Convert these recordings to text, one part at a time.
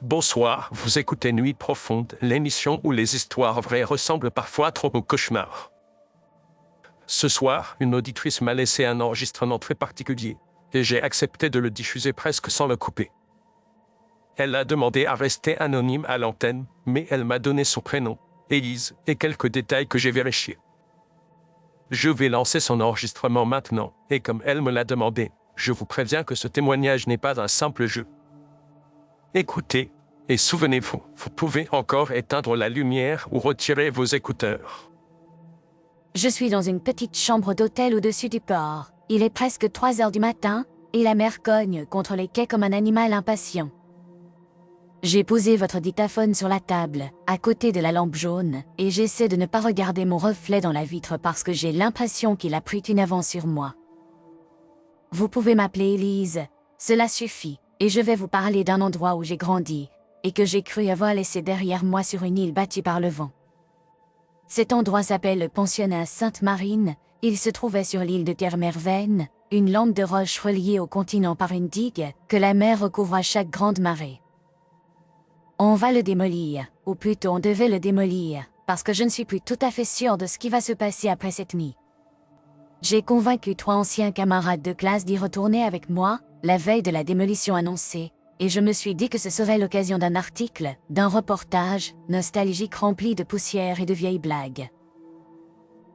Bonsoir, vous écoutez Nuit Profonde, l'émission où les histoires vraies ressemblent parfois trop aux cauchemars. Ce soir, une auditrice m'a laissé un enregistrement très particulier, et j'ai accepté de le diffuser presque sans le couper. Elle a demandé à rester anonyme à l'antenne, mais elle m'a donné son prénom, Élise, et quelques détails que j'ai vérifiés. Je vais lancer son enregistrement maintenant, et comme elle me l'a demandé, je vous préviens que ce témoignage n'est pas un simple jeu. Écoutez, et souvenez-vous, vous pouvez encore éteindre la lumière ou retirer vos écouteurs. Je suis dans une petite chambre d'hôtel au-dessus du port. Il est presque 3 heures du matin, et la mer cogne contre les quais comme un animal impatient. J'ai posé votre dictaphone sur la table, à côté de la lampe jaune, et j'essaie de ne pas regarder mon reflet dans la vitre parce que j'ai l'impression qu'il a pris une avance sur moi. Vous pouvez m'appeler Élise, cela suffit, et je vais vous parler d'un endroit où j'ai grandi, et que j'ai cru avoir laissé derrière moi sur une île battue par le vent. Cet endroit s'appelle le pensionnat Sainte-Marine. Il se trouvait sur l'île de Kermerven, une lande de roche reliée au continent par une digue que la mer recouvre à chaque grande marée. On va le démolir, ou plutôt on devait le démolir, parce que je ne suis plus tout à fait sûre de ce qui va se passer après cette nuit. J'ai convaincu 3 anciens camarades de classe d'y retourner avec moi, la veille de la démolition annoncée, et je me suis dit que ce serait l'occasion d'un article, d'un reportage, nostalgique rempli de poussière et de vieilles blagues.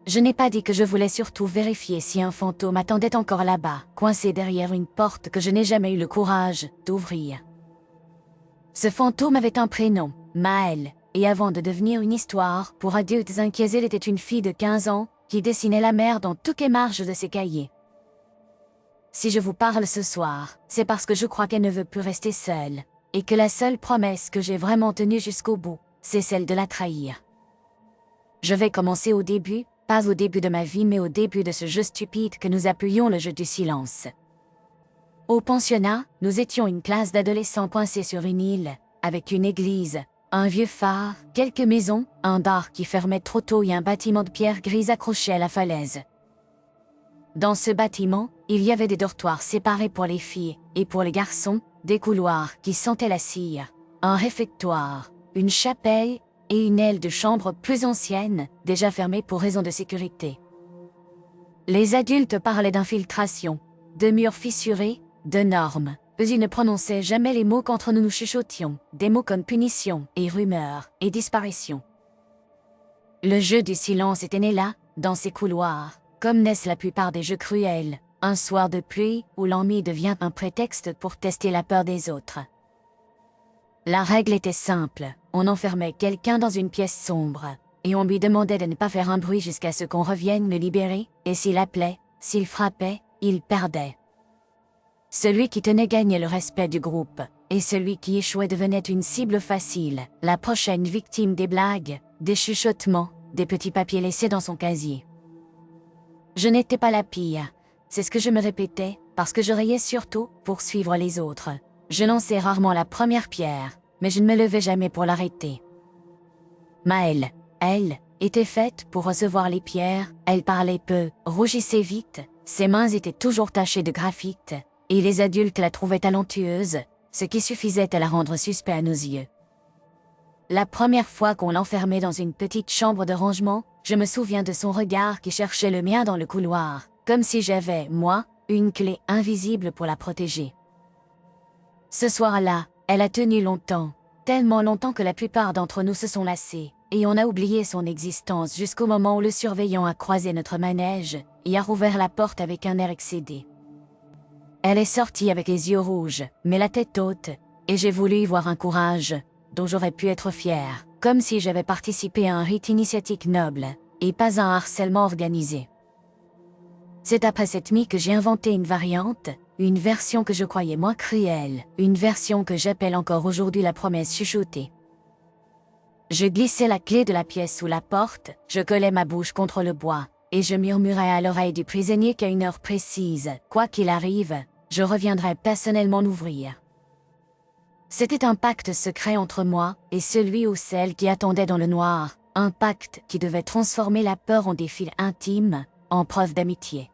Je n'ai pas dit que je voulais surtout vérifier si un fantôme attendait encore là-bas, coincé derrière une porte que je n'ai jamais eu le courage d'ouvrir. Ce fantôme avait un prénom, Maëlle, et avant de devenir une histoire pour adultes inquiets, elle était une fille de 15 ans qui dessinait la mer dans toutes les marges de ses cahiers. Si je vous parle ce soir, c'est parce que je crois qu'elle ne veut plus rester seule, et que la seule promesse que j'ai vraiment tenue jusqu'au bout, c'est celle de la trahir. Je vais commencer au début, pas au début de ma vie mais au début de ce jeu stupide que nous appelions le jeu du silence. Au pensionnat, nous étions une classe d'adolescents coincés sur une île, avec une église, un vieux phare, quelques maisons, un bar qui fermait trop tôt et un bâtiment de pierre grise accroché à la falaise. Dans ce bâtiment, il y avait des dortoirs séparés pour les filles, et pour les garçons, des couloirs qui sentaient la cire, un réfectoire, une chapelle et une aile de chambre plus ancienne, déjà fermée pour raison de sécurité. Les adultes parlaient d'infiltration, de murs fissurés, de normes. Eux, ils ne prononçaient jamais les mots qu'entre nous nous chuchotions, des mots comme punition et rumeur et disparition. Le jeu du silence était né là, dans ces couloirs, comme naissent la plupart des jeux cruels, un soir de pluie où l'ennui devient un prétexte pour tester la peur des autres. La règle était simple, on enfermait quelqu'un dans une pièce sombre, et on lui demandait de ne pas faire un bruit jusqu'à ce qu'on revienne le libérer, et s'il appelait, s'il frappait, il perdait. Celui qui tenait gagnait le respect du groupe, et celui qui échouait devenait une cible facile, la prochaine victime des blagues, des chuchotements, des petits papiers laissés dans son casier. Je n'étais pas la pire, c'est ce que je me répétais, parce que je riais surtout pour suivre les autres. Je lançais rarement la première pierre, mais je ne me levais jamais pour l'arrêter. Maëlle, elle, était faite pour recevoir les pierres, elle parlait peu, rougissait vite, ses mains étaient toujours tachées de graphite, et les adultes la trouvaient talentueuse, ce qui suffisait à la rendre suspecte à nos yeux. La première fois qu'on l'enfermait dans une petite chambre de rangement, je me souviens de son regard qui cherchait le mien dans le couloir, comme si j'avais, moi, une clé invisible pour la protéger. Ce soir-là, elle a tenu longtemps, tellement longtemps que la plupart d'entre nous se sont lassés, et on a oublié son existence jusqu'au moment où le surveillant a croisé notre manège et a rouvert la porte avec un air excédé. Elle est sortie avec les yeux rouges, mais la tête haute, et j'ai voulu y voir un courage dont j'aurais pu être fière, comme si j'avais participé à un rite initiatique noble, et pas à un harcèlement organisé. C'est après cette nuit que j'ai inventé une variante, une version que je croyais moins cruelle, une version que j'appelle encore aujourd'hui la promesse chuchotée. Je glissais la clé de la pièce sous la porte, je collais ma bouche contre le bois, et je murmurais à l'oreille du prisonnier qu'à une heure précise, quoi qu'il arrive, je reviendrai personnellement l'ouvrir. C'était un pacte secret entre moi et celui ou celle qui attendait dans le noir, un pacte qui devait transformer la peur en des fils intimes, en preuve d'amitié.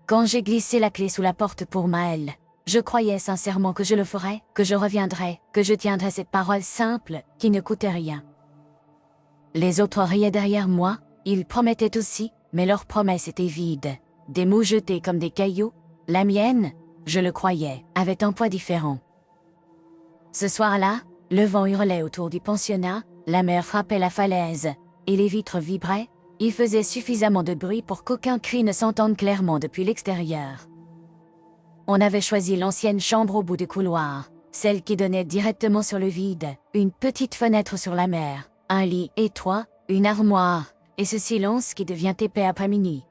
Quand j'ai glissé la clé sous la porte pour Maëlle, Je croyais sincèrement que je le ferais, que je reviendrais, que je tiendrais cette parole simple, qui ne coûtait rien. Les autres riaient derrière moi, ils promettaient aussi, mais leurs promesses étaient vides. Des mots jetés comme des cailloux, la mienne, je le croyais, avait un poids différent. Ce soir-là, le vent hurlait autour du pensionnat, la mer frappait la falaise, et les vitres vibraient, il faisait suffisamment de bruit pour qu'aucun cri ne s'entende clairement depuis l'extérieur. On avait choisi l'ancienne chambre au bout du couloir, celle qui donnait directement sur le vide, une petite fenêtre sur la mer, un lit étroit, une armoire, et ce silence qui devient épais après minuit.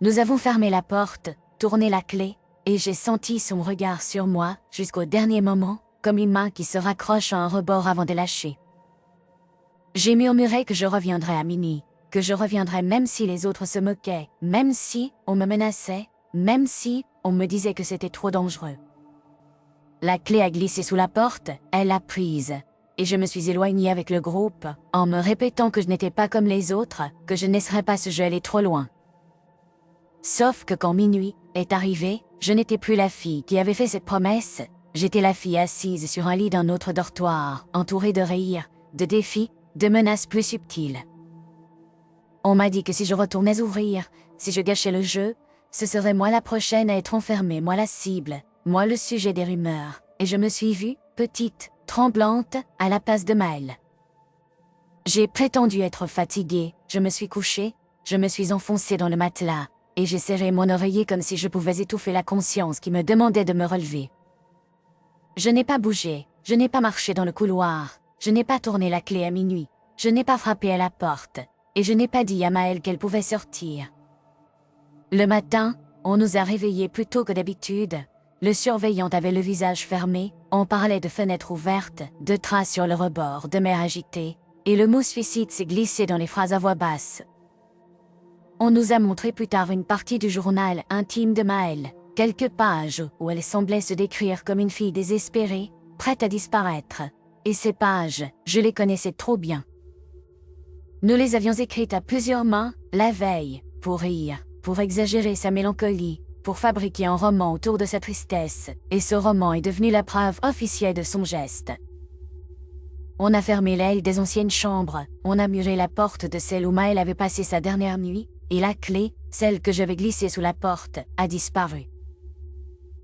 Nous avons fermé la porte, tourné la clé, et j'ai senti son regard sur moi jusqu'au dernier moment, comme une main qui se raccroche à un rebord avant de lâcher. J'ai murmuré que je reviendrais à minuit, que je reviendrais même si les autres se moquaient, même si on me menaçait, même si on me disait que c'était trop dangereux. La clé a glissé sous la porte, elle l'a prise, et je me suis éloignée avec le groupe, en me répétant que je n'étais pas comme les autres, que je ne laisserais pas ce jeu aller trop loin. Sauf que quand minuit est arrivé, je n'étais plus la fille qui avait fait cette promesse, j'étais la fille assise sur un lit d'un autre dortoir, entourée de rires, de défis, de menaces plus subtiles. On m'a dit que si je retournais ouvrir, si je gâchais le jeu, ce serait moi la prochaine à être enfermée, moi la cible, moi le sujet des rumeurs, et je me suis vue, petite, tremblante, à la place de Maëlle. J'ai prétendu être fatiguée, je me suis couchée, je me suis enfoncée dans le matelas, et j'ai serré mon oreiller comme si je pouvais étouffer la conscience qui me demandait de me relever. Je n'ai pas bougé, je n'ai pas marché dans le couloir, je n'ai pas tourné la clé à minuit, je n'ai pas frappé à la porte, et je n'ai pas dit à Maëlle qu'elle pouvait sortir. Le matin, on nous a réveillés plus tôt que d'habitude. Le surveillant avait le visage fermé, on parlait de fenêtres ouvertes, de traces sur le rebord, de mer agitée, et le mot suicide s'est glissé dans les phrases à voix basse. On nous a montré plus tard une partie du journal intime de Maëlle, quelques pages où elle semblait se décrire comme une fille désespérée, prête à disparaître. Et ces pages, je les connaissais trop bien. Nous les avions écrites à plusieurs mains, la veille, pour rire, pour exagérer sa mélancolie, pour fabriquer un roman autour de sa tristesse, et ce roman est devenu la preuve officielle de son geste. On a fermé l'aile des anciennes chambres, on a muré la porte de celle où Maëlle avait passé sa dernière nuit, et la clé, celle que j'avais glissée sous la porte, a disparu.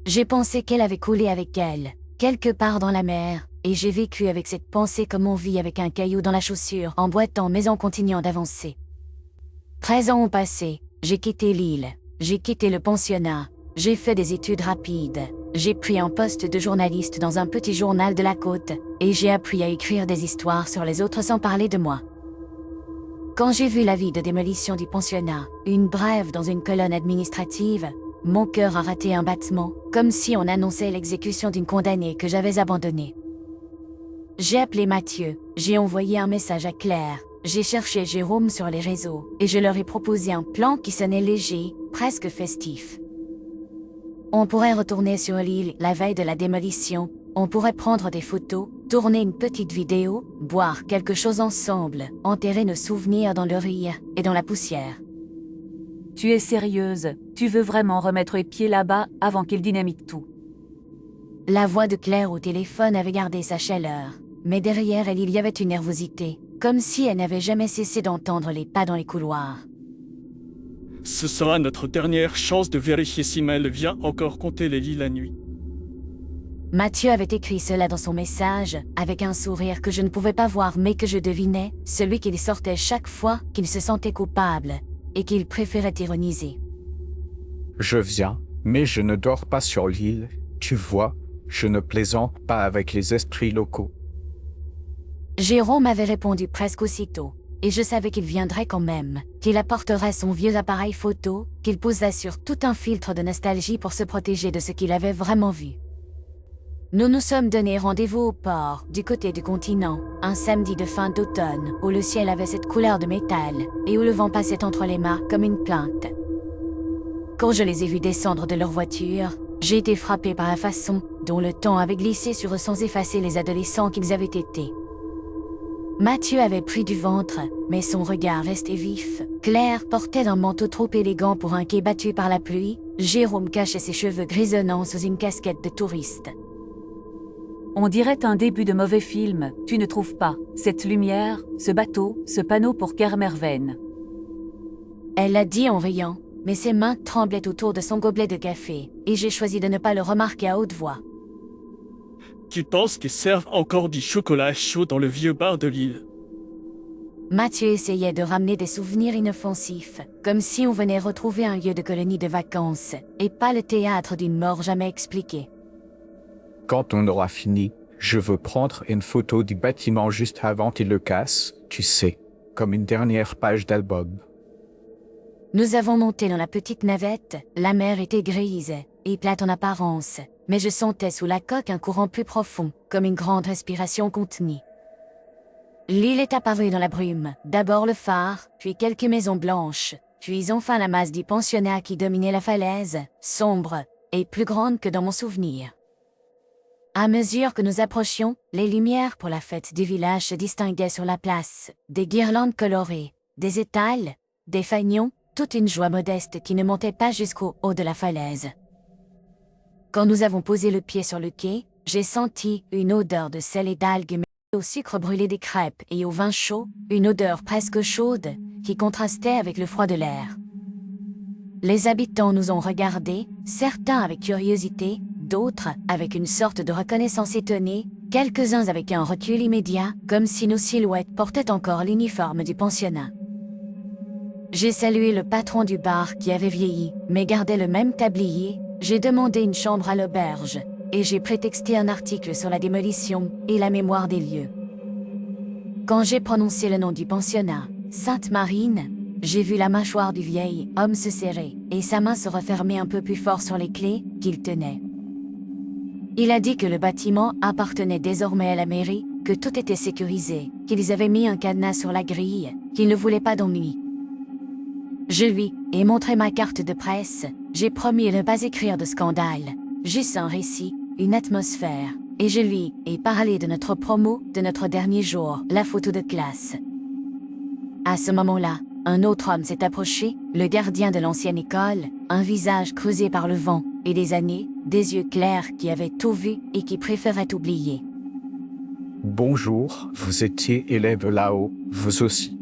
J'ai pensé qu'elle avait coulé avec elle, quelque part dans la mer, et j'ai vécu avec cette pensée comme on vit avec un caillou dans la chaussure, en boitant mais en continuant d'avancer. 13 ans ont passé, j'ai quitté l'île, j'ai quitté le pensionnat, j'ai fait des études rapides, j'ai pris un poste de journaliste dans un petit journal de la côte, et j'ai appris à écrire des histoires sur les autres sans parler de moi. Quand j'ai vu l'avis de démolition du pensionnat, une brève dans une colonne administrative, mon cœur a raté un battement, comme si on annonçait l'exécution d'une condamnée que j'avais abandonnée. J'ai appelé Mathieu, j'ai envoyé un message à Claire, j'ai cherché Jérôme sur les réseaux, et je leur ai proposé un plan qui sonnait léger, presque festif. On pourrait retourner sur l'île la veille de la démolition, on pourrait prendre des photos, tourner une petite vidéo, boire quelque chose ensemble, enterrer nos souvenirs dans le rire et dans la poussière. Tu es sérieuse, tu veux vraiment remettre les pieds là-bas avant qu'ils dynamitent tout. La voix de Claire au téléphone avait gardé sa chaleur, mais derrière elle il y avait une nervosité, comme si elle n'avait jamais cessé d'entendre les pas dans les couloirs. Ce sera notre dernière chance de vérifier si Maëlle vient encore compter les lits la nuit. Mathieu avait écrit cela dans son message, avec un sourire que je ne pouvais pas voir mais que je devinais, celui qu'il sortait chaque fois qu'il se sentait coupable, et qu'il préférait ironiser. Je viens, mais je ne dors pas sur l'île, tu vois, je ne plaisante pas avec les esprits locaux. Jérôme avait répondu presque aussitôt, et je savais qu'il viendrait quand même, qu'il apporterait son vieux appareil photo, qu'il poserait sur tout un filtre de nostalgie pour se protéger de ce qu'il avait vraiment vu. Nous nous sommes donné rendez-vous au port, du côté du continent, un samedi de fin d'automne, où le ciel avait cette couleur de métal, et où le vent passait entre les mâts comme une plainte. Quand je les ai vus descendre de leur voiture, j'ai été frappée par la façon dont le temps avait glissé sur eux sans effacer les adolescents qu'ils avaient été. Mathieu avait pris du ventre, mais son regard restait vif. Claire portait un manteau trop élégant pour un quai battu par la pluie. Jérôme cachait ses cheveux grisonnants sous une casquette de touriste. On dirait un début de mauvais film, tu ne trouves pas? Cette lumière, ce bateau, ce panneau pour Kermerven. Elle l'a dit en riant, mais ses mains tremblaient autour de son gobelet de café, et j'ai choisi de ne pas le remarquer à haute voix. Tu penses qu'ils servent encore du chocolat chaud dans le vieux bar de l'île? Mathieu essayait de ramener des souvenirs inoffensifs, comme si on venait retrouver un lieu de colonie de vacances, et pas le théâtre d'une mort jamais expliquée. Quand on aura fini, je veux prendre une photo du bâtiment juste avant qu'il le casse, tu sais, comme une dernière page d'album. Nous avons monté dans la petite navette, la mer était grise, et plate en apparence, mais je sentais sous la coque un courant plus profond, comme une grande respiration contenue. L'île est apparue dans la brume, d'abord le phare, puis quelques maisons blanches, puis enfin la masse du pensionnat qui dominait la falaise, sombre, et plus grande que dans mon souvenir. À mesure que nous approchions, les lumières pour la fête du village se distinguaient sur la place, des guirlandes colorées, des étals, des fanions, toute une joie modeste qui ne montait pas jusqu'au haut de la falaise. Quand nous avons posé le pied sur le quai, j'ai senti une odeur de sel et d'algues mêlées au sucre brûlé des crêpes et au vin chaud, une odeur presque chaude, qui contrastait avec le froid de l'air. Les habitants nous ont regardés, certains avec curiosité, d'autres avec une sorte de reconnaissance étonnée, quelques-uns avec un recul immédiat, comme si nos silhouettes portaient encore l'uniforme du pensionnat. J'ai salué le patron du bar qui avait vieilli, mais gardait le même tablier, j'ai demandé une chambre à l'auberge, et j'ai prétexté un article sur la démolition et la mémoire des lieux. Quand j'ai prononcé le nom du pensionnat, Sainte-Marine, j'ai vu la mâchoire du vieil homme se serrer, et sa main se refermer un peu plus fort sur les clés qu'il tenait. Il a dit que le bâtiment appartenait désormais à la mairie, que tout était sécurisé, qu'ils avaient mis un cadenas sur la grille, qu'ils ne voulaient pas d'ennui. Je lui ai montré ma carte de presse, j'ai promis de ne pas écrire de scandale, juste un récit, une atmosphère, et je lui ai parlé de notre promo, de notre dernier jour, la photo de classe. À ce moment-là, un autre homme s'est approché, le gardien de l'ancienne école, un visage creusé par le vent, et des années, des yeux clairs qui avaient tout vu et qui préféraient oublier. Bonjour, vous étiez élève là-haut, vous aussi.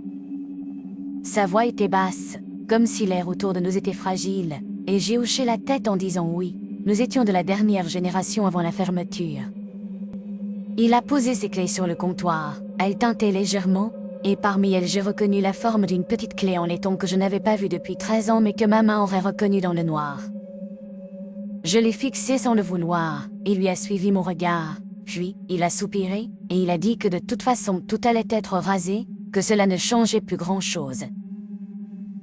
Sa voix était basse, comme si l'air autour de nous était fragile, et j'ai hoché la tête en disant oui, nous étions de la dernière génération avant la fermeture. Il a posé ses clés sur le comptoir, elles tintaient légèrement, et parmi elles j'ai reconnu la forme d'une petite clé en laiton que je n'avais pas vue depuis 13 ans mais que ma main aurait reconnue dans le noir. Je l'ai fixé sans le vouloir, il lui a suivi mon regard, puis il a soupiré, et il a dit que de toute façon tout allait être rasé, que cela ne changeait plus grand-chose.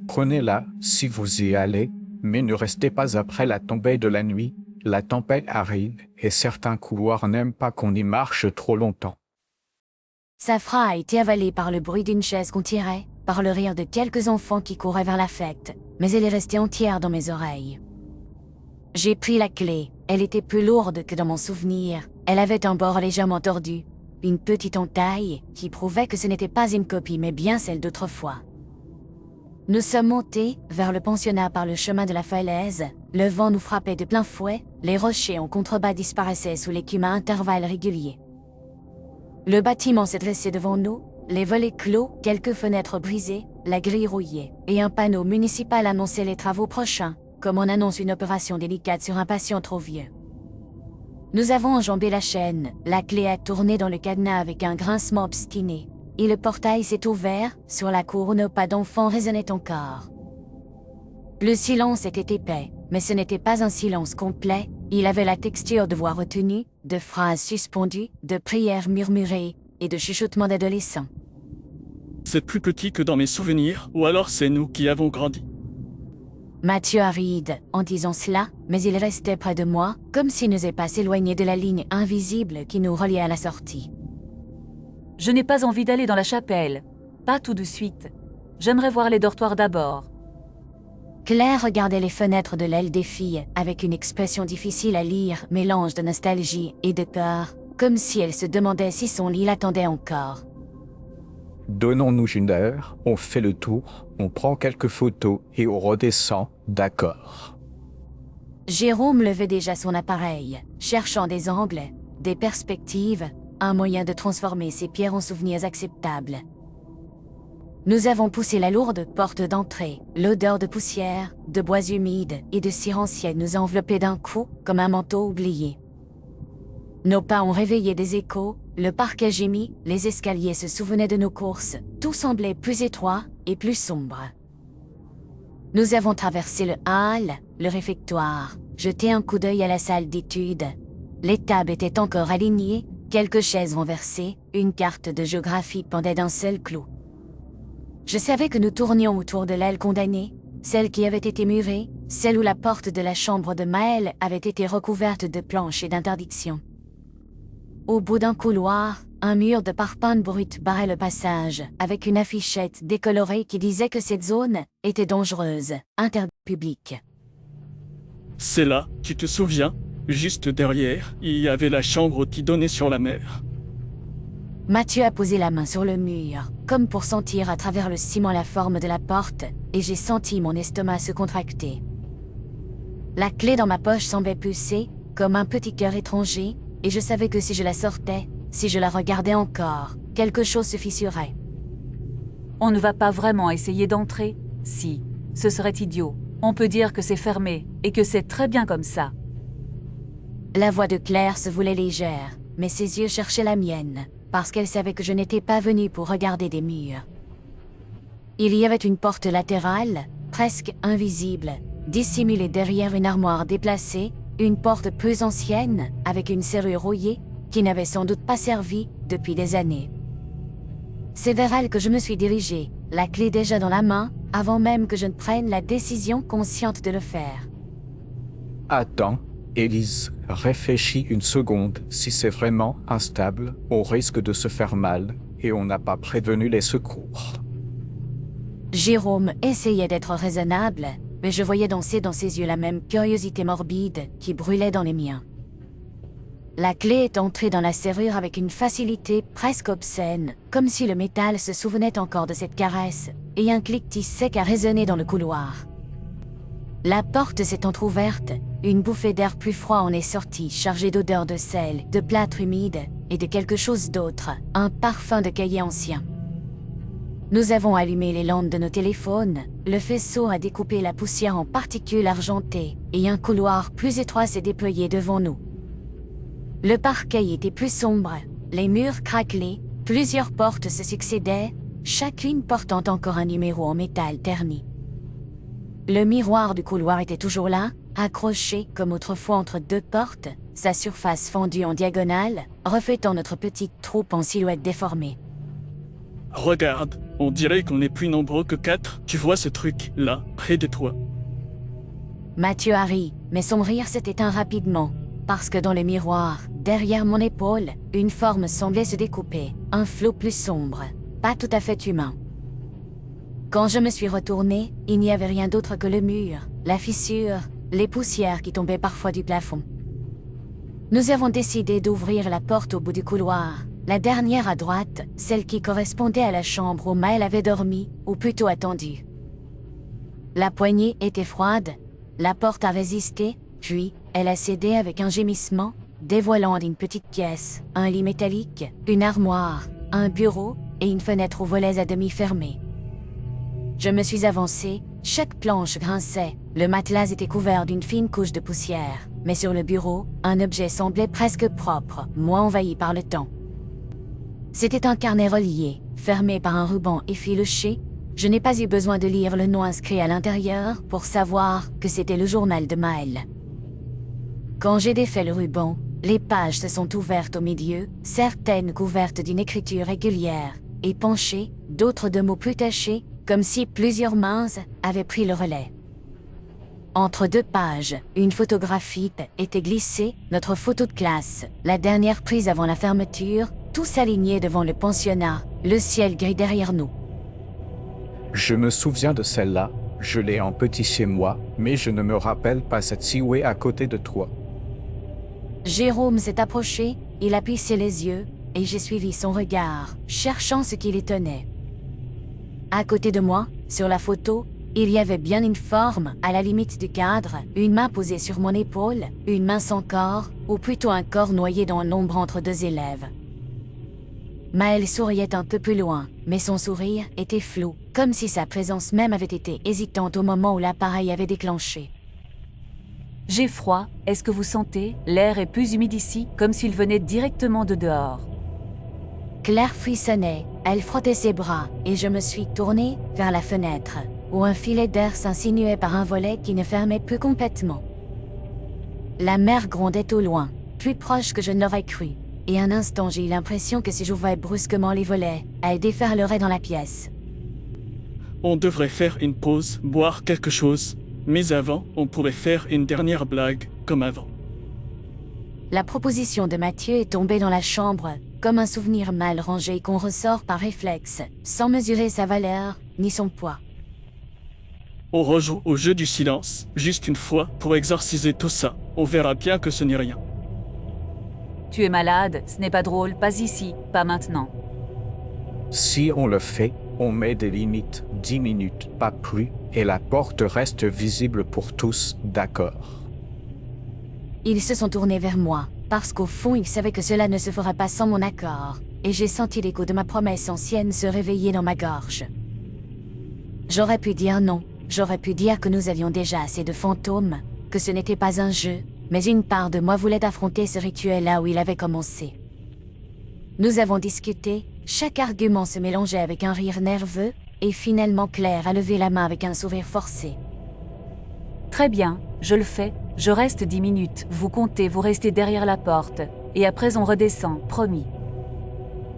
Prenez-la, si vous y allez, mais ne restez pas après la tombée de la nuit, la tempête arrive, et certains couloirs n'aiment pas qu'on y marche trop longtemps. Sa phrase a été avalée par le bruit d'une chaise qu'on tirait, par le rire de quelques enfants qui couraient vers la fête, mais elle est restée entière dans mes oreilles. J'ai pris la clé, elle était plus lourde que dans mon souvenir, elle avait un bord légèrement tordu, une petite entaille qui prouvait que ce n'était pas une copie mais bien celle d'autrefois. Nous sommes montés vers le pensionnat par le chemin de la falaise, le vent nous frappait de plein fouet, les rochers en contrebas disparaissaient sous l'écume à intervalles réguliers. Le bâtiment s'est dressé devant nous, les volets clos, quelques fenêtres brisées, la grille rouillée, et un panneau municipal annonçait les travaux prochains, comme on annonce une opération délicate sur un patient trop vieux. Nous avons enjambé la chaîne, la clé a tourné dans le cadenas avec un grincement obstiné, et le portail s'est ouvert, sur la cour où nos pas d'enfants résonnaient encore. Le silence était épais, mais ce n'était pas un silence complet, il avait la texture de voix retenues, de phrases suspendues, de prières murmurées, et de chuchotements d'adolescents. C'est plus petit que dans mes souvenirs, ou alors c'est nous qui avons grandi. Mathieu a ri en disant cela, mais il restait près de moi, comme s'il n'osait pas s'éloigner de la ligne invisible qui nous reliait à la sortie. Je n'ai pas envie d'aller dans la chapelle. Pas tout de suite. J'aimerais voir les dortoirs d'abord. Claire regardait les fenêtres de l'aile des filles, avec une expression difficile à lire, mélange de nostalgie et de peur, comme si elle se demandait si son lit l'attendait encore. Donnons-nous une heure, on fait le tour, on prend quelques photos et on redescend, d'accord. Jérôme levait déjà son appareil, cherchant des angles, des perspectives, un moyen de transformer ces pierres en souvenirs acceptables. Nous avons poussé la lourde porte d'entrée. L'odeur de poussière, de bois humides et de cire ancienne nous a enveloppés d'un coup, comme un manteau oublié. Nos pas ont réveillé des échos, le parquet gémit, les escaliers se souvenaient de nos courses, tout semblait plus étroit et plus sombre. Nous avons traversé le hall, le réfectoire, jeté un coup d'œil à la salle d'études. Les tables étaient encore alignées, quelques chaises renversées, une carte de géographie pendait d'un seul clou. Je savais que nous tournions autour de l'aile condamnée, celle qui avait été murée, celle où la porte de la chambre de Maël avait été recouverte de planches et d'interdictions. Au bout d'un couloir, un mur de parpaing brut barrait le passage, avec une affichette décolorée qui disait que cette zone était dangereuse, interdite public. C'est là, tu te souviens? Juste derrière, il y avait la chambre qui donnait sur la mer. Mathieu a posé la main sur le mur, comme pour sentir à travers le ciment la forme de la porte, et j'ai senti mon estomac se contracter. La clé dans ma poche semblait pulser, comme un petit cœur étranger, et je savais que si je la sortais, si je la regardais encore, quelque chose se fissurait. On ne va pas vraiment essayer d'entrer? Si, ce serait idiot. On peut dire que c'est fermé, et que c'est très bien comme ça. La voix de Claire se voulait légère, mais ses yeux cherchaient la mienne, parce qu'elle savait que je n'étais pas venue pour regarder des murs. Il y avait une porte latérale, presque invisible, dissimulée derrière une armoire déplacée, une porte peu ancienne, avec une serrure rouillée, qui n'avait sans doute pas servi depuis des années. C'est vers elle que je me suis dirigée, la clé déjà dans la main, avant même que je ne prenne la décision consciente de le faire. Attends, Élise, réfléchis une seconde. Si c'est vraiment instable, on risque de se faire mal, et on n'a pas prévenu les secours. Jérôme essayait d'être raisonnable, mais je voyais danser dans ses yeux la même curiosité morbide qui brûlait dans les miens. La clé est entrée dans la serrure avec une facilité presque obscène, comme si le métal se souvenait encore de cette caresse, et un cliquetis sec a résonné dans le couloir. La porte s'est entr'ouverte, une bouffée d'air plus froid en est sortie, chargée d'odeurs de sel, de plâtre humide, et de quelque chose d'autre, un parfum de cahier ancien. Nous avons allumé les lampes de nos téléphones, le faisceau a découpé la poussière en particules argentées, et un couloir plus étroit s'est déployé devant nous. Le parquet était plus sombre, les murs craquelaient, plusieurs portes se succédaient, chacune portant encore un numéro en métal terni. Le miroir du couloir était toujours là, accroché comme autrefois entre deux portes, sa surface fendue en diagonale, reflétant notre petite troupe en silhouette déformée. Regarde, on dirait qu'on est plus nombreux que 4. Tu vois ce truc, là, près de toi. Mathieu a ri, mais son rire s'est éteint rapidement, parce que dans le miroir, derrière mon épaule, une forme semblait se découper, un flot plus sombre, pas tout à fait humain. Quand je me suis retournée, il n'y avait rien d'autre que le mur, la fissure, les poussières qui tombaient parfois du plafond. Nous avons décidé d'ouvrir la porte au bout du couloir, la dernière à droite, celle qui correspondait à la chambre où Maël avait dormi, ou plutôt attendu. La poignée était froide, la porte a résisté, puis elle a cédé avec un gémissement, dévoilant une petite pièce, un lit métallique, une armoire, un bureau et une fenêtre aux volets à demi fermés. Je me suis avancée, chaque planche grinçait, le matelas était couvert d'une fine couche de poussière, mais sur le bureau, un objet semblait presque propre, moins envahi par le temps. C'était un carnet relié, fermé par un ruban effiloché. Je n'ai pas eu besoin de lire le nom inscrit à l'intérieur pour savoir que c'était le journal de Maël. Quand j'ai défait le ruban, les pages se sont ouvertes au milieu, certaines couvertes d'une écriture régulière, et penchées, d'autres de mots plus tachés, comme si plusieurs mains avaient pris le relais. Entre deux pages, une photographie était glissée, notre photo de classe, la dernière prise avant la fermeture, tous alignés devant le pensionnat, le ciel gris derrière nous. Je me souviens de celle-là, je l'ai en petit chez moi, mais je ne me rappelle pas cette silhouette à côté de toi. Jérôme s'est approché, il a plissé les yeux, et j'ai suivi son regard, cherchant ce qui l'étonnait. À côté de moi, sur la photo, Il y avait bien une forme, à la limite du cadre, une main posée sur mon épaule, une main sans corps, ou plutôt un corps noyé dans l'ombre entre deux élèves. Maël souriait un peu plus loin, mais son sourire était flou, comme si sa présence même avait été hésitante au moment où l'appareil avait déclenché. J'ai froid, est-ce que vous sentez? L'air est plus humide ici, comme s'il venait directement de dehors. Claire frissonnait, elle frottait ses bras, et je me suis tournée vers la fenêtre, où un filet d'air s'insinuait par un volet qui ne fermait plus complètement. La mer grondait au loin, plus proche que je ne l'aurais cru, et un instant j'ai eu l'impression que si j'ouvrais brusquement les volets, elle déferlerait dans la pièce. On devrait faire une pause, boire quelque chose, mais avant, on pourrait faire une dernière blague, comme avant. La proposition de Mathieu est tombée dans la chambre, comme un souvenir mal rangé qu'on ressort par réflexe, sans mesurer sa valeur, ni son poids. On rejoue au jeu du silence, juste une fois, pour exorciser tout ça. On verra bien que ce n'est rien. Tu es malade, ce n'est pas drôle, pas ici, pas maintenant. Si on le fait, on met des limites, 10 minutes, pas plus, et la porte reste visible pour tous, d'accord. Ils se sont tournés vers moi, parce qu'au fond ils savaient que cela ne se fera pas sans mon accord, et j'ai senti l'écho de ma promesse ancienne se réveiller dans ma gorge. J'aurais pu dire non, j'aurais pu dire que nous avions déjà assez de fantômes, que ce n'était pas un jeu, mais une part de moi voulait affronter ce rituel là où il avait commencé. Nous avons discuté, chaque argument se mélangeait avec un rire nerveux, et finalement Claire a levé la main avec un sourire forcé. Très bien, je le fais, je reste 10 minutes, vous comptez, vous restez derrière la porte, et après on redescend, promis.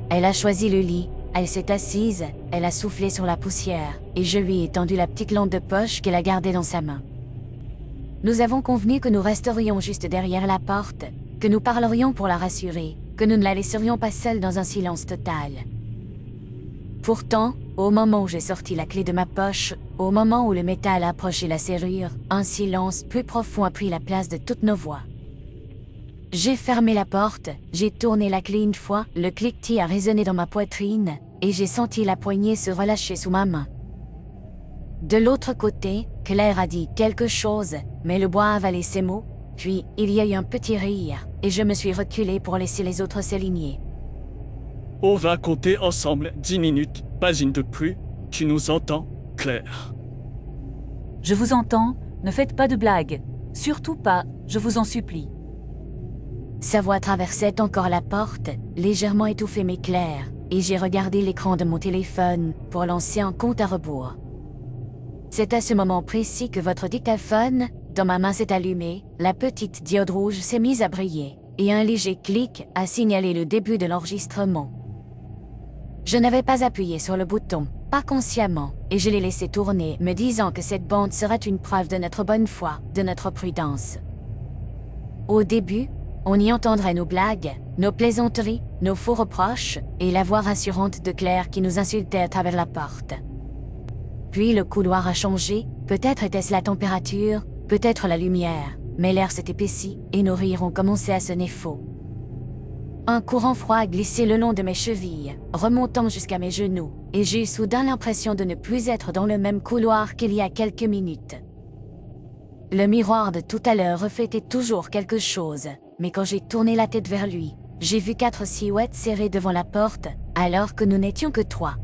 Elle a choisi le lit, elle s'est assise, elle a soufflé sur la poussière, et je lui ai tendu la petite lampe de poche qu'elle a gardée dans sa main. Nous avons convenu que nous resterions juste derrière la porte, que nous parlerions pour la rassurer, que nous ne la laisserions pas seule dans un silence total. Pourtant, au moment où j'ai sorti la clé de ma poche, au moment où le métal a approché la serrure, un silence plus profond a pris la place de toutes nos voix. J'ai fermé la porte, j'ai tourné la clé une fois, le cliquetis a résonné dans ma poitrine, et j'ai senti la poignée se relâcher sous ma main. De l'autre côté, Claire a dit quelque chose, mais le bois a avalé ses mots, puis il y a eu un petit rire, et je me suis reculée pour laisser les autres s'aligner. On va compter ensemble 10 minutes, pas une de plus. Tu nous entends, Claire? Je vous entends, ne faites pas de blagues. Surtout pas, je vous en supplie. Sa voix traversait encore la porte, légèrement étouffée mais claire, et j'ai regardé l'écran de mon téléphone pour lancer un compte à rebours. C'est à ce moment précis que votre dictaphone, dans ma main, s'est allumé, la petite diode rouge s'est mise à briller, et un léger clic a signalé le début de l'enregistrement. Je n'avais pas appuyé sur le bouton, pas consciemment, et je l'ai laissé tourner, me disant que cette bande serait une preuve de notre bonne foi, de notre prudence. Au début, on y entendrait nos blagues, nos plaisanteries, nos faux reproches, et la voix rassurante de Claire qui nous insultait à travers la porte. Puis le couloir a changé, peut-être était-ce la température, peut-être la lumière, mais l'air s'est épaissi, et nos rires ont commencé à sonner faux. Un courant froid a glissé le long de mes chevilles, remontant jusqu'à mes genoux, et j'ai eu soudain l'impression de ne plus être dans le même couloir qu'il y a quelques minutes. Le miroir de tout à l'heure reflétait toujours quelque chose, mais quand j'ai tourné la tête vers lui, j'ai vu 4 silhouettes serrées devant la porte, alors que nous n'étions que 3.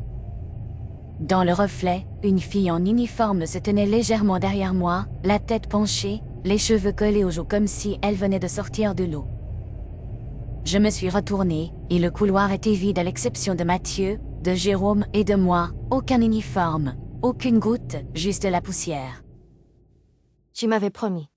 Dans le reflet, une fille en uniforme se tenait légèrement derrière moi, la tête penchée, les cheveux collés aux joues comme si elle venait de sortir de l'eau. Je me suis retournée, et le couloir était vide à l'exception de Mathieu, de Jérôme et de moi, aucun uniforme, aucune goutte, juste la poussière. Tu m'avais promis.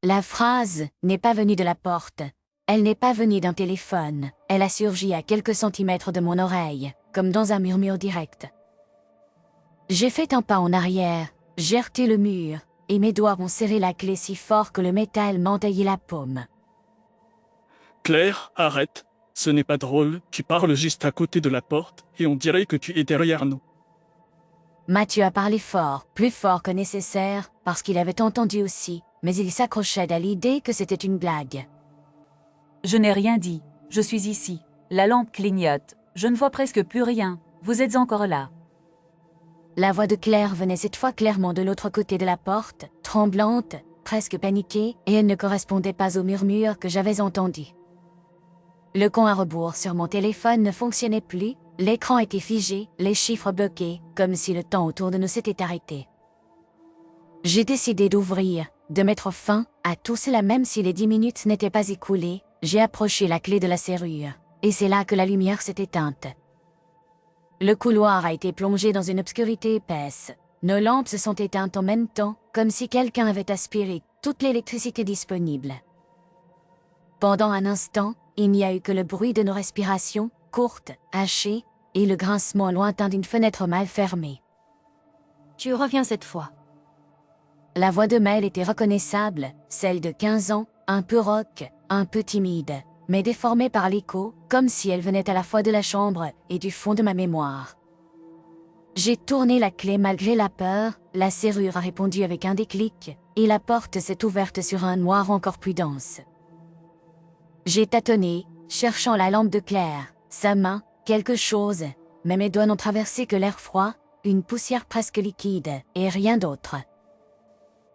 La phrase n'est pas venue de la porte, elle n'est pas venue d'un téléphone, elle a surgi à quelques centimètres de mon oreille, comme dans un murmure direct. J'ai fait un pas en arrière, j'ai heurté le mur, et mes doigts ont serré la clé si fort que le métal m'entaillait la paume. Claire, arrête. Ce n'est pas drôle, tu parles juste à côté de la porte, et on dirait que tu es derrière nous. Mathieu a parlé fort, plus fort que nécessaire, parce qu'il avait entendu aussi, mais il s'accrochait à l'idée que c'était une blague. Je n'ai rien dit, je suis ici. La lampe clignote, je ne vois presque plus rien, vous êtes encore là. La voix de Claire venait cette fois clairement de l'autre côté de la porte, tremblante, presque paniquée, et elle ne correspondait pas au murmure que j'avais entendu. Le compte à rebours sur mon téléphone ne fonctionnait plus, l'écran était figé, les chiffres bloqués, comme si le temps autour de nous s'était arrêté. J'ai décidé d'ouvrir, de mettre fin à tout cela même si les 10 minutes n'étaient pas écoulées. J'ai approché la clé de la serrure, et c'est là que la lumière s'est éteinte. Le couloir a été plongé dans une obscurité épaisse. Nos lampes se sont éteintes en même temps, comme si quelqu'un avait aspiré toute l'électricité disponible. Pendant un instant, il n'y a eu que le bruit de nos respirations, courtes, hachées, et le grincement lointain d'une fenêtre mal fermée. Tu reviens cette fois. La voix de Mel était reconnaissable, celle de 15 ans, un peu rauque, un peu timide, mais déformée par l'écho, comme si elle venait à la fois de la chambre et du fond de ma mémoire. J'ai tourné la clé malgré la peur, la serrure a répondu avec un déclic, et la porte s'est ouverte sur un noir encore plus dense. J'ai tâtonné, cherchant la lampe de Claire, sa main, quelque chose, mais mes doigts n'ont traversé que l'air froid, une poussière presque liquide, et rien d'autre.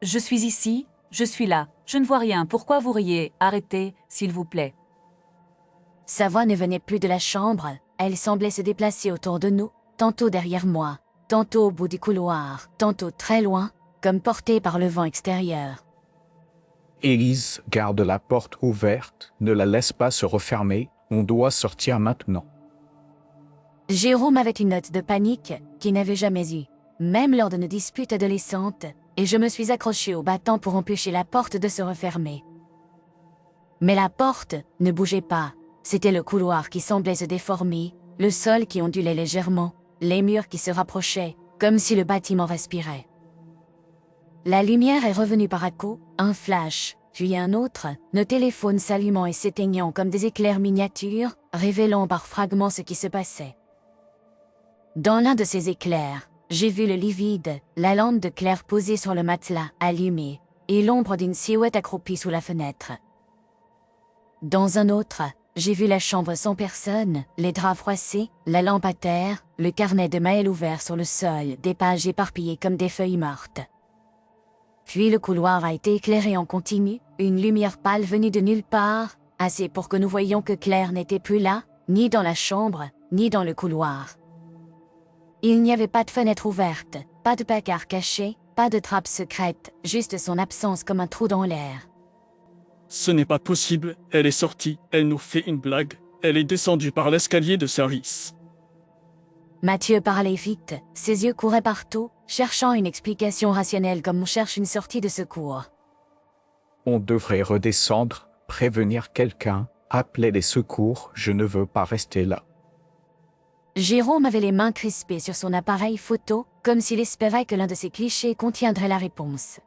Je suis ici, je suis là, je ne vois rien, pourquoi vous riez? Arrêtez, s'il vous plaît. Sa voix ne venait plus de la chambre, elle semblait se déplacer autour de nous, tantôt derrière moi, tantôt au bout du couloir, tantôt très loin, comme portée par le vent extérieur. Élise, garde la porte ouverte, ne la laisse pas se refermer, on doit sortir maintenant. Jérôme avait une note de panique qu'il n'avait jamais eue, même lors de nos disputes adolescentes, et je me suis accrochée au battant pour empêcher la porte de se refermer. Mais la porte ne bougeait pas, c'était le couloir qui semblait se déformer, le sol qui ondulait légèrement, les murs qui se rapprochaient, comme si le bâtiment respirait. La lumière est revenue par à-coups, un flash, puis un autre, nos téléphones s'allumant et s'éteignant comme des éclairs miniatures, révélant par fragments ce qui se passait. Dans l'un de ces éclairs, j'ai vu le lit vide, la lampe de Claire posée sur le matelas, allumée, et l'ombre d'une silhouette accroupie sous la fenêtre. Dans un autre, j'ai vu la chambre sans personne, les draps froissés, la lampe à terre, le carnet de Maël ouvert sur le sol, des pages éparpillées comme des feuilles mortes. Puis le couloir a été éclairé en continu, une lumière pâle venue de nulle part, assez pour que nous voyions que Claire n'était plus là, ni dans la chambre, ni dans le couloir. Il n'y avait pas de fenêtre ouverte, pas de placard caché, pas de trappe secrète, juste son absence comme un trou dans l'air. Ce n'est pas possible, elle est sortie, elle nous fait une blague, elle est descendue par l'escalier de service. Mathieu parlait vite, ses yeux couraient partout, cherchant une explication rationnelle comme on cherche une sortie de secours. On devrait redescendre, prévenir quelqu'un, appeler les secours, je ne veux pas rester là. Jérôme avait les mains crispées sur son appareil photo, comme s'il espérait que l'un de ses clichés contiendrait la réponse.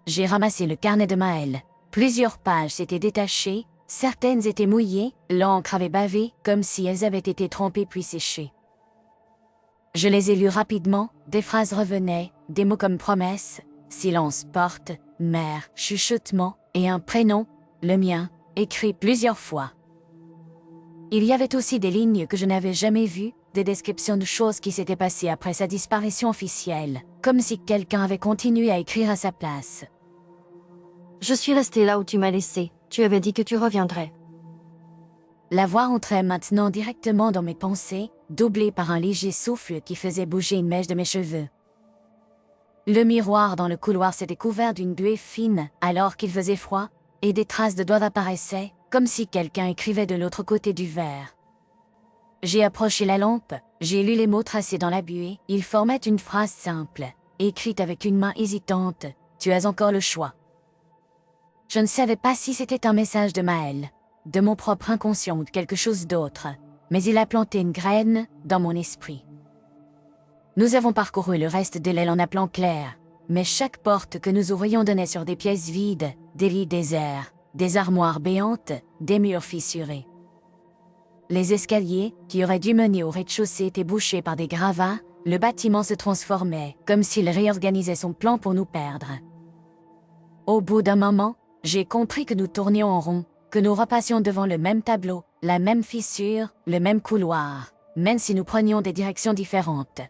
J'ai ramassé le carnet de Maël. Plusieurs pages s'étaient détachées, certaines étaient mouillées, l'encre avait bavé, comme si elles avaient été trempées puis séchées. Je les ai lues rapidement, des phrases revenaient, des mots comme promesse, silence, porte, mère, chuchotement, et un prénom, le mien, écrit plusieurs fois. Il y avait aussi des lignes que je n'avais jamais vues, des descriptions de choses qui s'étaient passées après sa disparition officielle, comme si quelqu'un avait continué à écrire à sa place. Je suis restée là où tu m'as laissé. Tu avais dit que tu reviendrais. La voix entrait maintenant directement dans mes pensées, doublée par un léger souffle qui faisait bouger une mèche de mes cheveux. Le miroir dans le couloir s'était couvert d'une buée fine alors qu'il faisait froid, et des traces de doigts apparaissaient, comme si quelqu'un écrivait de l'autre côté du verre. J'ai approché la lampe, j'ai lu les mots tracés dans la buée, ils formaient une phrase simple, écrite avec une main hésitante, « Tu as encore le choix ». Je ne savais pas si c'était un message de Maël, de mon propre inconscient ou de quelque chose d'autre, mais il a planté une graine dans mon esprit. Nous avons parcouru le reste de l'aile en appelant Claire, mais chaque porte que nous ouvrions donnait sur des pièces vides, des lits déserts, des armoires béantes, des murs fissurés. Les escaliers, qui auraient dû mener au rez-de-chaussée, étaient bouchés par des gravats, le bâtiment se transformait, comme s'il réorganisait son plan pour nous perdre. Au bout d'un moment, j'ai compris que nous tournions en rond, que nous repassions devant le même tableau, la même fissure, le même couloir, même si nous prenions des directions différentes.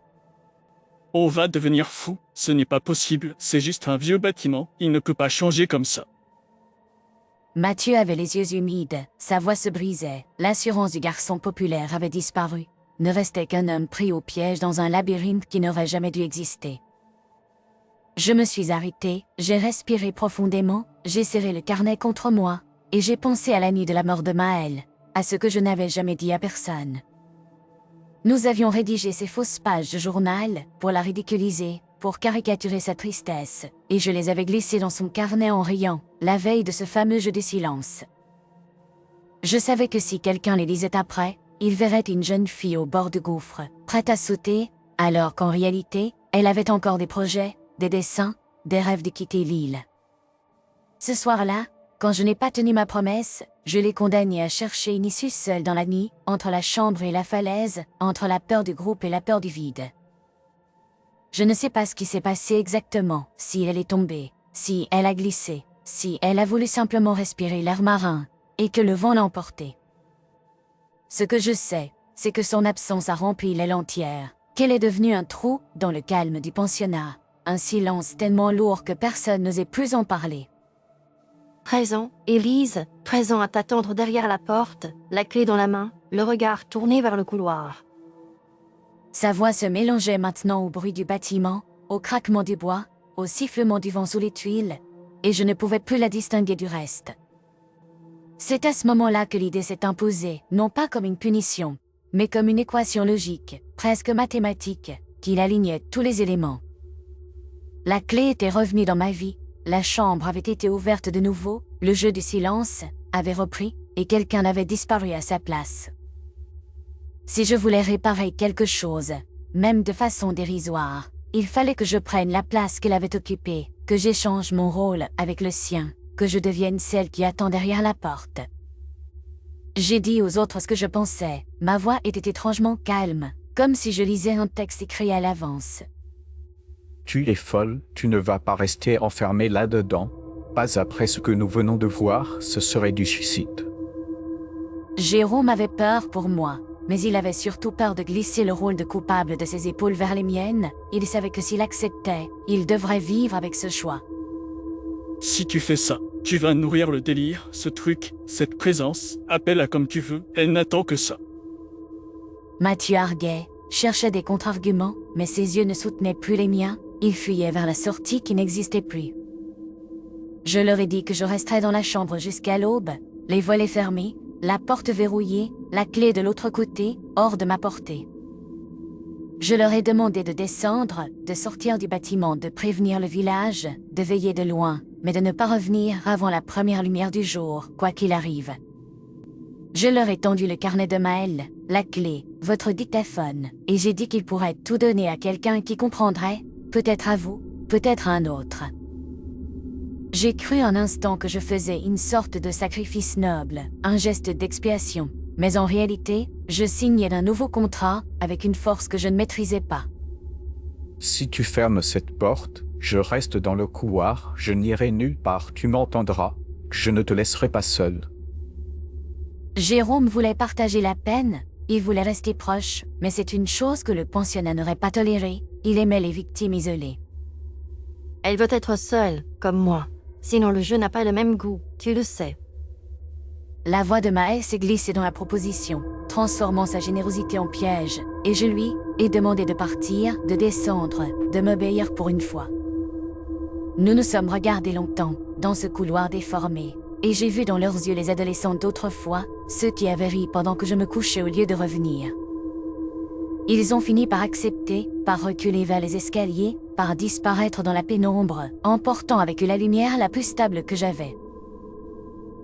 On va devenir fou, ce n'est pas possible, c'est juste un vieux bâtiment, il ne peut pas changer comme ça. Mathieu avait les yeux humides, sa voix se brisait, l'assurance du garçon populaire avait disparu. Ne restait qu'un homme pris au piège dans un labyrinthe qui n'aurait jamais dû exister. Je me suis arrêtée, j'ai respiré profondément, j'ai serré le carnet contre moi, et j'ai pensé à la nuit de la mort de Maël, à ce que je n'avais jamais dit à personne. Nous avions rédigé ces fausses pages de journal, pour la ridiculiser, pour caricaturer sa tristesse, et je les avais glissées dans son carnet en riant, la veille de ce fameux jeu du silence. Je savais que si quelqu'un les lisait après, il verrait une jeune fille au bord du gouffre, prête à sauter, alors qu'en réalité, elle avait encore des projets, des dessins, des rêves de quitter l'île. Ce soir-là, quand je n'ai pas tenu ma promesse, je l'ai condamnée à chercher une issue seule dans la nuit, entre la chambre et la falaise, entre la peur du groupe et la peur du vide. Je ne sais pas ce qui s'est passé exactement, si elle est tombée, si elle a glissé, si elle a voulu simplement respirer l'air marin, et que le vent l'a emportée. Ce que je sais, c'est que son absence a rempli l'aile entière, qu'elle est devenue un trou dans le calme du pensionnat, un silence tellement lourd que personne n'osait plus en parler. 13 ans, Élise, 13 ans à t'attendre derrière la porte, la clé dans la main, le regard tourné vers le couloir. Sa voix se mélangeait maintenant au bruit du bâtiment, au craquement du bois, au sifflement du vent sous les tuiles, et je ne pouvais plus la distinguer du reste. C'est à ce moment-là que l'idée s'est imposée, non pas comme une punition, mais comme une équation logique, presque mathématique, qui alignait tous les éléments. La clé était revenue dans ma vie, la chambre avait été ouverte de nouveau, le jeu du silence avait repris, et quelqu'un avait disparu à sa place. Si je voulais réparer quelque chose, même de façon dérisoire, il fallait que je prenne la place qu'elle avait occupée, que j'échange mon rôle avec le sien, que je devienne celle qui attend derrière la porte. J'ai dit aux autres ce que je pensais, ma voix était étrangement calme, comme si je lisais un texte écrit à l'avance. Tu es folle, tu ne vas pas rester enfermée là-dedans. Pas après ce que nous venons de voir, ce serait du suicide. Jérôme avait peur pour moi, mais il avait surtout peur de glisser le rôle de coupable de ses épaules vers les miennes. Il savait que s'il acceptait, il devrait vivre avec ce choix. Si tu fais ça, tu vas nourrir le délire, ce truc, cette présence, appelle-la comme tu veux, elle n'attend que ça. Mathieu arguait, cherchait des contre-arguments, mais ses yeux ne soutenaient plus les miens, il fuyait vers la sortie qui n'existait plus. Je leur ai dit que je resterais dans la chambre jusqu'à l'aube, les volets fermés, la porte verrouillée, la clé de l'autre côté, hors de ma portée. Je leur ai demandé de descendre, de sortir du bâtiment, de prévenir le village, de veiller de loin, mais de ne pas revenir avant la première lumière du jour, quoi qu'il arrive. Je leur ai tendu le carnet de Maël, la clé, votre dictaphone, et j'ai dit qu'il pourrait tout donner à quelqu'un qui comprendrait, peut-être à vous, peut-être à un autre. J'ai cru un instant que je faisais une sorte de sacrifice noble, un geste d'expiation, mais en réalité, je signais un nouveau contrat avec une force que je ne maîtrisais pas. Si tu fermes cette porte, je reste dans le couloir, je n'irai nulle part, tu m'entendras, je ne te laisserai pas seul. Jérôme voulait partager la peine, il voulait rester proche, mais c'est une chose que le pensionnat n'aurait pas tolérée, il aimait les victimes isolées. Elle veut être seule, comme moi. Sinon le jeu n'a pas le même goût, tu le sais. La voix de Maë s'est glissée dans la proposition, transformant sa générosité en piège, et je lui ai demandé de partir, de descendre, de m'obéir pour une fois. Nous nous sommes regardés longtemps, dans ce couloir déformé, et j'ai vu dans leurs yeux les adolescents d'autrefois, ceux qui avaient ri pendant que je me couchais au lieu de revenir. Ils ont fini par accepter, par reculer vers les escaliers, par disparaître dans la pénombre, emportant avec eux la lumière la plus stable que j'avais.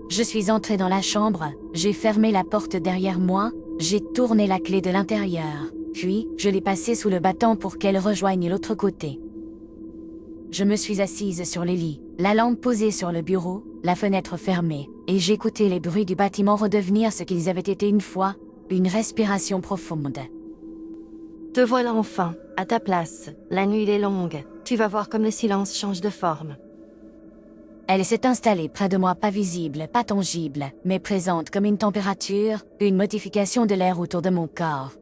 Je suis entrée dans la chambre, j'ai fermé la porte derrière moi, j'ai tourné la clé de l'intérieur, puis je l'ai passée sous le battant pour qu'elle rejoigne l'autre côté. Je me suis assise sur le lit, la lampe posée sur le bureau, la fenêtre fermée, et j'écoutais les bruits du bâtiment redevenir ce qu'ils avaient été une fois, une respiration profonde. Te voilà enfin, à ta place. La nuit est longue, tu vas voir comme le silence change de forme. Elle s'est installée près de moi, pas visible, pas tangible, mais présente comme une température, une modification de l'air autour de mon corps.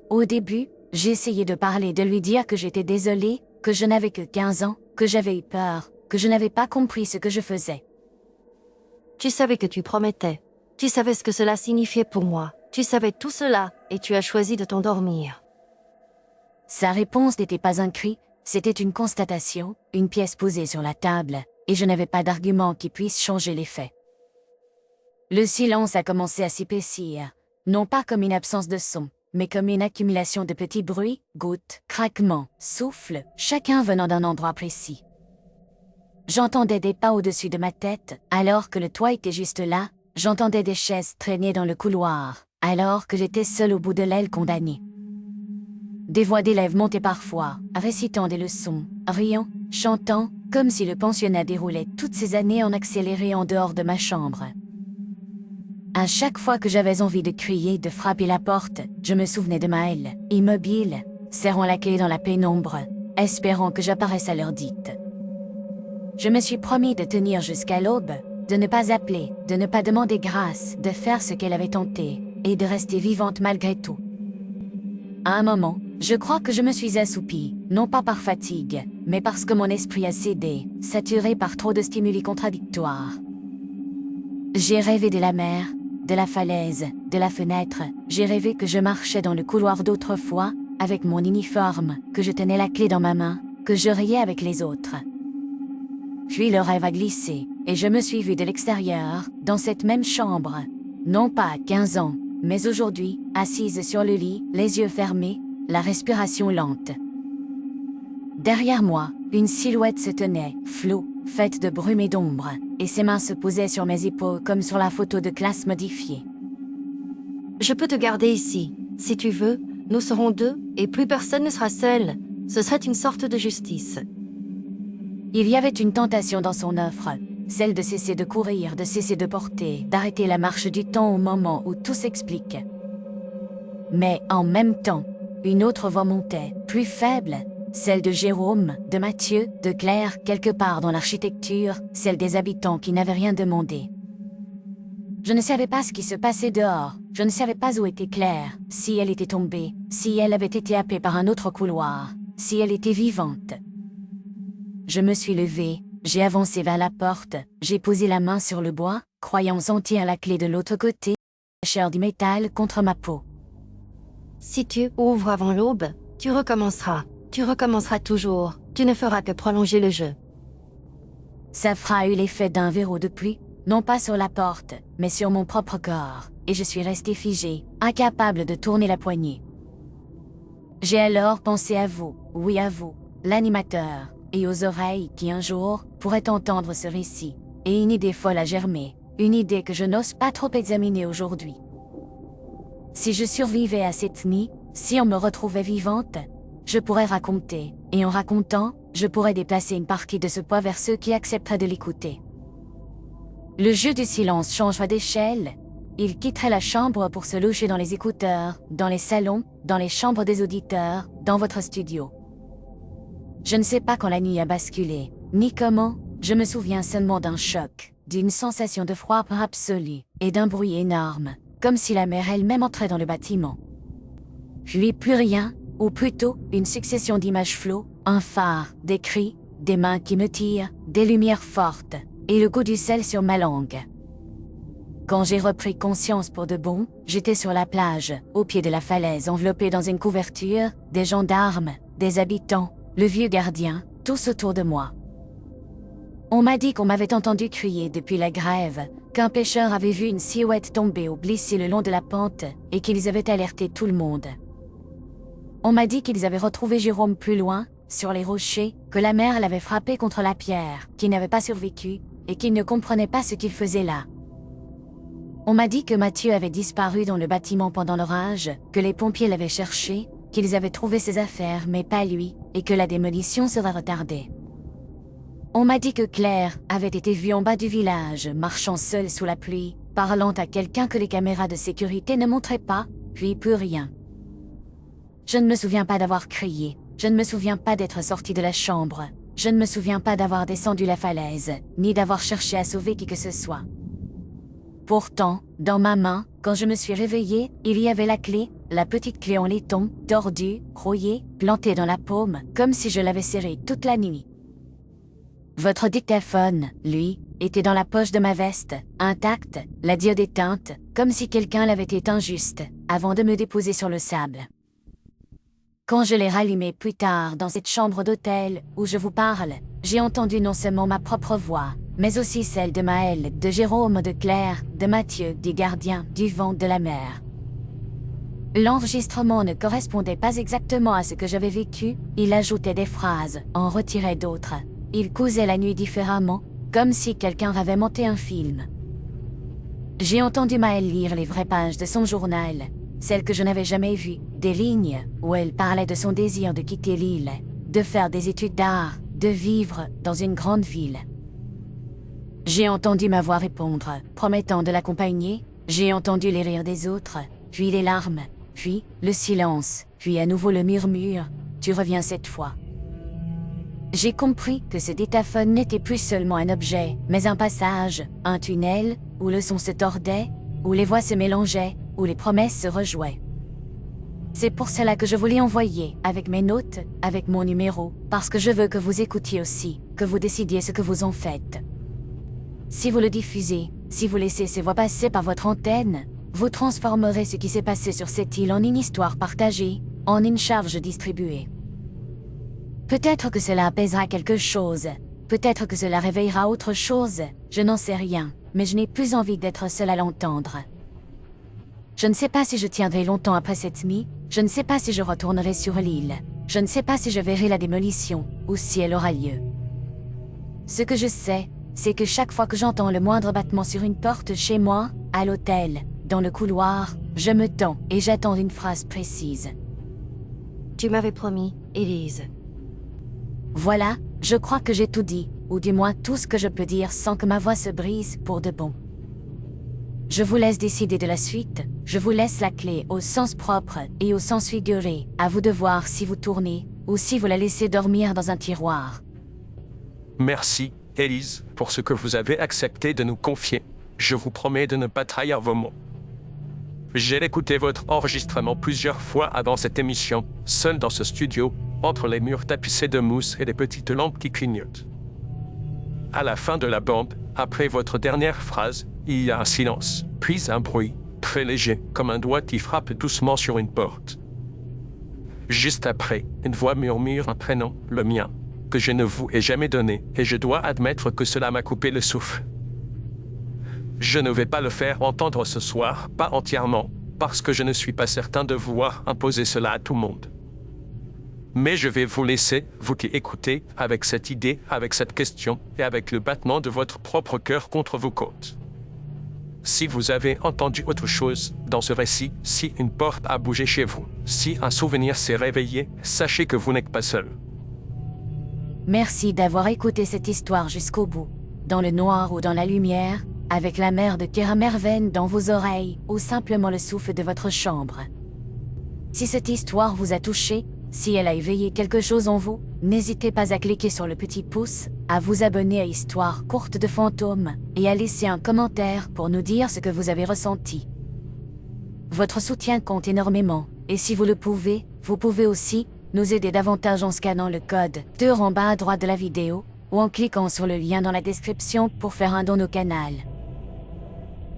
Au début, J'ai essayé de parler, de lui dire que j'étais désolée, que je n'avais que 15 ans, que j'avais eu peur, que je n'avais pas compris ce que je faisais. Tu savais que tu promettais. Tu savais ce que cela signifiait pour moi. Tu savais tout cela, et tu as choisi de t'endormir. Sa réponse n'était pas un cri, c'était une constatation, une pièce posée sur la table, et je n'avais pas d'argument qui puisse changer les faits. Le silence a commencé à s'épaissir, non pas comme une absence de son, mais comme une accumulation de petits bruits, gouttes, craquements, souffles, chacun venant d'un endroit précis. J'entendais des pas au-dessus de ma tête, alors que le toit était juste là, j'entendais des chaises traîner dans le couloir, alors que j'étais seule au bout de l'aile condamnée. Des voix d'élèves montaient parfois, récitant des leçons, riant, chantant, comme si le pensionnat déroulait toutes ces années en accéléré en dehors de ma chambre. À chaque fois que j'avais envie de crier, de frapper la porte, je me souvenais de Maëlle, immobile, serrant la clé dans la pénombre, espérant que j'apparaisse à l'heure dite. Je me suis promis de tenir jusqu'à l'aube, de ne pas appeler, de ne pas demander grâce, de faire ce qu'elle avait tenté, et de rester vivante malgré tout. À un moment, je crois que je me suis assoupie, non pas par fatigue, mais parce que mon esprit a cédé, saturé par trop de stimuli contradictoires. J'ai rêvé de la mer, de la falaise, de la fenêtre, j'ai rêvé que je marchais dans le couloir d'autrefois, avec mon uniforme, que je tenais la clé dans ma main, que je riais avec les autres. Puis le rêve a glissé, et je me suis vue de l'extérieur, dans cette même chambre, non pas à 15 ans, mais aujourd'hui, assise sur le lit, les yeux fermés, la respiration lente. Derrière moi, une silhouette se tenait, floue, faite de brume et d'ombre, et ses mains se posaient sur mes épaules comme sur la photo de classe modifiée. Je peux te garder ici. Si tu veux, nous serons deux, et plus personne ne sera seul. Ce serait une sorte de justice. Il y avait une tentation dans son offre, celle de cesser de courir, de cesser de porter, d'arrêter la marche du temps au moment où tout s'explique. Mais en même temps, une autre voix montait, plus faible, celle de Jérôme, de Mathieu, de Claire, quelque part dans l'architecture, celle des habitants qui n'avaient rien demandé. Je ne savais pas ce qui se passait dehors, je ne savais pas où était Claire, si elle était tombée, si elle avait été happée par un autre couloir, si elle était vivante. Je me suis levée, j'ai avancé vers la porte, j'ai posé la main sur le bois, croyant sentir la clé de l'autre côté, la chair du métal contre ma peau. Si tu ouvres avant l'aube, tu recommenceras. Tu recommenceras toujours. Tu ne feras que prolonger le jeu. Ça fera eu l'effet d'un verrou de pluie, non pas sur la porte, mais sur mon propre corps, et je suis restée figée, incapable de tourner la poignée. J'ai alors pensé à vous, oui à vous, l'animateur, et aux oreilles qui un jour pourraient entendre ce récit, et une idée folle a germé, une idée que je n'ose pas trop examiner aujourd'hui. Si je survivais à cette nuit, si on me retrouvait vivante, je pourrais raconter, et en racontant, je pourrais déplacer une partie de ce poids vers ceux qui accepteraient de l'écouter. Le jeu du silence changera d'échelle. Il quitterait la chambre pour se loger dans les écouteurs, dans les salons, dans les chambres des auditeurs, dans votre studio. Je ne sais pas quand la nuit a basculé, ni comment, je me souviens seulement d'un choc, d'une sensation de froid absolu, et d'un bruit énorme, comme si la mer elle-même entrait dans le bâtiment. Puis plus rien, ou plutôt une succession d'images floues, un phare, des cris, des mains qui me tirent, des lumières fortes, et le goût du sel sur ma langue. Quand j'ai repris conscience pour de bon, j'étais sur la plage, au pied de la falaise enveloppée dans une couverture, des gendarmes, des habitants, le vieux gardien, tous autour de moi. On m'a dit qu'on m'avait entendu crier depuis la grève, qu'un pêcheur avait vu une silhouette tomber ou glisser le long de la pente, et qu'ils avaient alerté tout le monde. On m'a dit qu'ils avaient retrouvé Jérôme plus loin, sur les rochers, que la mer l'avait frappé contre la pierre, qu'il n'avait pas survécu, et qu'il ne comprenait pas ce qu'il faisait là. On m'a dit que Mathieu avait disparu dans le bâtiment pendant l'orage, que les pompiers l'avaient cherché, qu'ils avaient trouvé ses affaires mais pas lui, et que la démolition serait retardée. On m'a dit que Claire avait été vue en bas du village, marchant seule sous la pluie, parlant à quelqu'un que les caméras de sécurité ne montraient pas, puis plus rien. Je ne me souviens pas d'avoir crié, je ne me souviens pas d'être sortie de la chambre, je ne me souviens pas d'avoir descendu la falaise, ni d'avoir cherché à sauver qui que ce soit. Pourtant, dans ma main, quand je me suis réveillée, il y avait la clé, la petite clé en laiton, tordue, rouillée, plantée dans la paume, comme si je l'avais serrée toute la nuit. Votre dictaphone, lui, était dans la poche de ma veste, intact, la diode éteinte, comme si quelqu'un l'avait éteint juste, avant de me déposer sur le sable. Quand je l'ai rallumé plus tard dans cette chambre d'hôtel où je vous parle, j'ai entendu non seulement ma propre voix, mais aussi celle de Maël, de Jérôme, de Claire, de Mathieu, des gardiens, du vent, de la mer. L'enregistrement ne correspondait pas exactement à ce que j'avais vécu, il ajoutait des phrases, en retirait d'autres. Il causait la nuit différemment, comme si quelqu'un avait monté un film. J'ai entendu Maël lire les vraies pages de son journal, celles que je n'avais jamais vues, des lignes où elle parlait de son désir de quitter l'île, de faire des études d'art, de vivre dans une grande ville. J'ai entendu ma voix répondre, promettant de l'accompagner, j'ai entendu les rires des autres, puis les larmes, puis le silence, puis à nouveau le murmure, « Tu reviens cette fois ». J'ai compris que ce dictaphone n'était plus seulement un objet, mais un passage, un tunnel, où le son se tordait, où les voix se mélangeaient, où les promesses se rejouaient. C'est pour cela que je vous l'ai envoyé, avec mes notes, avec mon numéro, parce que je veux que vous écoutiez aussi, que vous décidiez ce que vous en faites. Si vous le diffusez, si vous laissez ces voix passer par votre antenne, vous transformerez ce qui s'est passé sur cette île en une histoire partagée, en une charge distribuée. Peut-être que cela apaisera quelque chose, peut-être que cela réveillera autre chose, je n'en sais rien, mais je n'ai plus envie d'être seule à l'entendre. Je ne sais pas si je tiendrai longtemps après cette nuit, je ne sais pas si je retournerai sur l'île, je ne sais pas si je verrai la démolition, ou si elle aura lieu. Ce que je sais, c'est que chaque fois que j'entends le moindre battement sur une porte chez moi, à l'hôtel, dans le couloir, je me tends et j'attends une phrase précise. Tu m'avais promis, Élise. Voilà, je crois que j'ai tout dit, ou du moins tout ce que je peux dire sans que ma voix se brise pour de bon. Je vous laisse décider de la suite, je vous laisse la clé au sens propre et au sens figuré, à vous de voir si vous tournez, ou si vous la laissez dormir dans un tiroir. Merci, Élise, pour ce que vous avez accepté de nous confier. Je vous promets de ne pas trahir vos mots. J'ai écouté votre enregistrement plusieurs fois avant cette émission, seul dans ce studio, entre les murs tapissés de mousse et des petites lampes qui clignotent. À la fin de la bande, après votre dernière phrase, il y a un silence, puis un bruit, très léger, comme un doigt qui frappe doucement sur une porte. Juste après, une voix murmure un prénom, le mien, que je ne vous ai jamais donné, et je dois admettre que cela m'a coupé le souffle. Je ne vais pas le faire entendre ce soir, pas entièrement, parce que je ne suis pas certain de vouloir imposer cela à tout le monde. Mais je vais vous laisser, vous qui écoutez, avec cette idée, avec cette question, et avec le battement de votre propre cœur contre vos côtes. Si vous avez entendu autre chose dans ce récit, si une porte a bougé chez vous, si un souvenir s'est réveillé, sachez que vous n'êtes pas seul. Merci d'avoir écouté cette histoire jusqu'au bout, dans le noir ou dans la lumière, avec la mer de Keramerven dans vos oreilles, ou simplement le souffle de votre chambre. Si cette histoire vous a touché, si elle a éveillé quelque chose en vous, n'hésitez pas à cliquer sur le petit pouce, à vous abonner à Histoire courte de fantômes, et à laisser un commentaire pour nous dire ce que vous avez ressenti. Votre soutien compte énormément, et si vous le pouvez, vous pouvez aussi nous aider davantage en scannant le code 2 en bas à droite de la vidéo, ou en cliquant sur le lien dans la description pour faire un don au canal.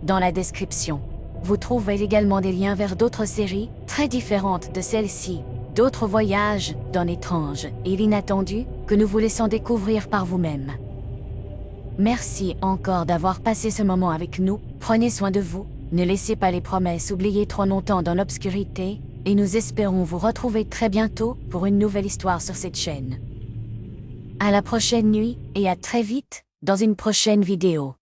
Dans la description, vous trouverez également des liens vers d'autres séries, très différentes de celle-ci, d'autres voyages dans l'étrange et l'inattendu que nous vous laissons découvrir par vous-même. Merci encore d'avoir passé ce moment avec nous, prenez soin de vous, ne laissez pas les promesses oubliées trop longtemps dans l'obscurité, et nous espérons vous retrouver très bientôt pour une nouvelle histoire sur cette chaîne. À la prochaine nuit, et à très vite, dans une prochaine vidéo.